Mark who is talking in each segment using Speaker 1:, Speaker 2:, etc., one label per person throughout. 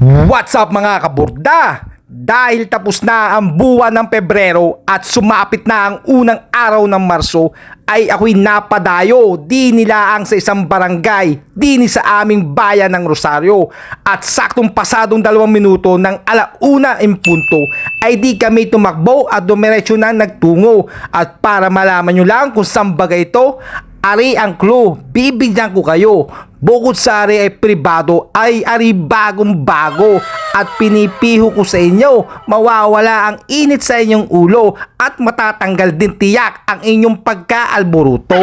Speaker 1: What's up mga kaburda? Dahil tapos na ang buwan ng Pebrero at sumapit na ang unang araw ng Marso, ay ako'y napadayo di nilaang sa isang barangay dini sa aming bayan ng Rosario. At saktong pasadong 2 minuto ng 1:00 ay di kami tumakbo at dumiretso na nagtungo. At para malaman nyo lang kung saan bagay ito, ari ang clue, bibigyan ko kayo. Bukod sa ari ay pribado, ay ari bagong bago. At pinipiho ko sa inyo, mawawala ang init sa inyong ulo at matatanggal din tiyak ang inyong pagkaalburuto.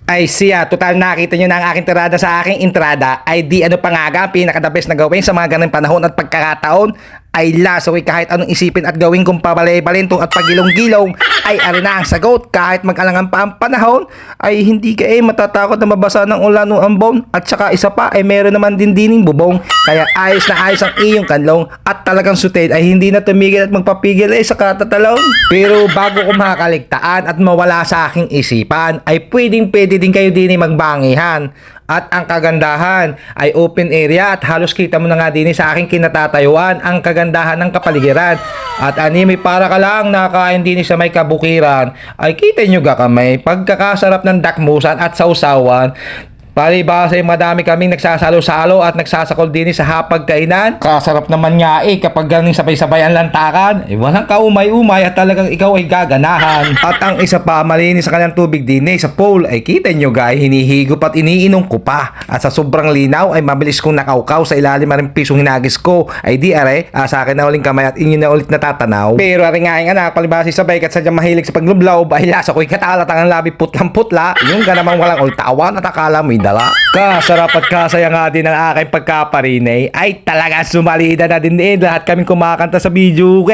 Speaker 1: Ay siya, total nakita nyo na ang aking tirada sa aking entrada, ay di ano pa nga ang pinaka-the-best na gawin sa mga ganang panahon at pagkakataon, ay lasoy kahit anong isipin at gawin kong pabalay-balintong at pagilong-gilong, ay ari na ang sagot. Kahit mag-alangan pa ang panahon, ay hindi ka matatakot na mabasa ng ulan o ambon. At saka isa pa ay meron naman din dining bubong, kaya ayos na ayos ang iyong kanlong. At talagang suted ay hindi na tumigil at magpapigil sa katatalon. Pero bago ko makakaligtaan at mawala sa aking isipan, ay pwede din kayo din magbangihan. At ang kagandahan ay open area at halos kita mo na nga din sa aking kinatatayuan ang kagandahan ng kapaligiran. At may para ka lang nakain din sa may kabukiran, ay kita nyo ga kamay pagkakasarap ng dakmusan at sausawan. Palibasa ay madami kaming nagsasalo-salo at nagsasakol din sa hapagkainan. Kasarap naman nga kapag ganing sabay-sabay ang lantakan. Walang kaumay-umay at talagang ikaw ay gaganahan. At ang isa pa, malinis sa kanyang tubig din sa pool. Ay kita nyo guys, hinihigop at iniinom ko pa. At sa sobrang linaw ay mabilis kong nakaukaw sa ilalim ng pisong hinagis ko. Ay di are, sa akin na uling kamay at inyo na ulit natatanaw. Pero ari nga yung anak, palibasa sabay kat sadyang mahilig sa paglublaw. Ay lasa ko'y katalat ang labi putlang-putla. Yung ka namang walang ultawan at akala mo'y dala. Kasarap at kasaya nga din ang aking pagkaparinay. Ay talaga sumalida na din lahat kaming kumakanta sa video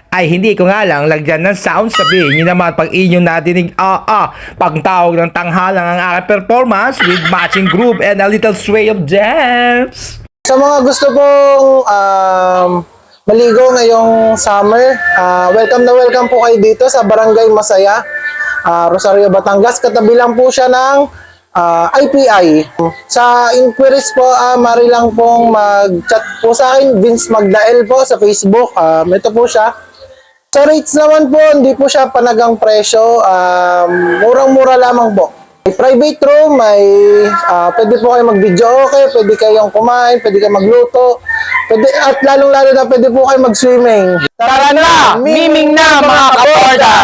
Speaker 1: ay hindi ko nga lang lagyan ng sound. Sabihin nyo naman pag inyong nadinig pagtawag ng tanghalang ang aking performance with matching groove and a little sway of jams.
Speaker 2: Sa mga gusto pong maligo ngayong summer, welcome na welcome po kayo dito sa Barangay Masaya, Rosario, Batangas. Katabi lang po siya ng IPI. Sa inquiries po, mari lang pong mag-chat po sa akin, Vince Magdael po sa Facebook. Ito po siya. Sa rates naman po, hindi po siya panagang presyo. Murang-mura lamang po. May private room, pwede po kayo mag-video okay, pwede kayong kumain, pwede kayong magluto, at lalong-lalo na pwede po kayo mag-swimming.
Speaker 3: Tara na! Miming na mga kaporda!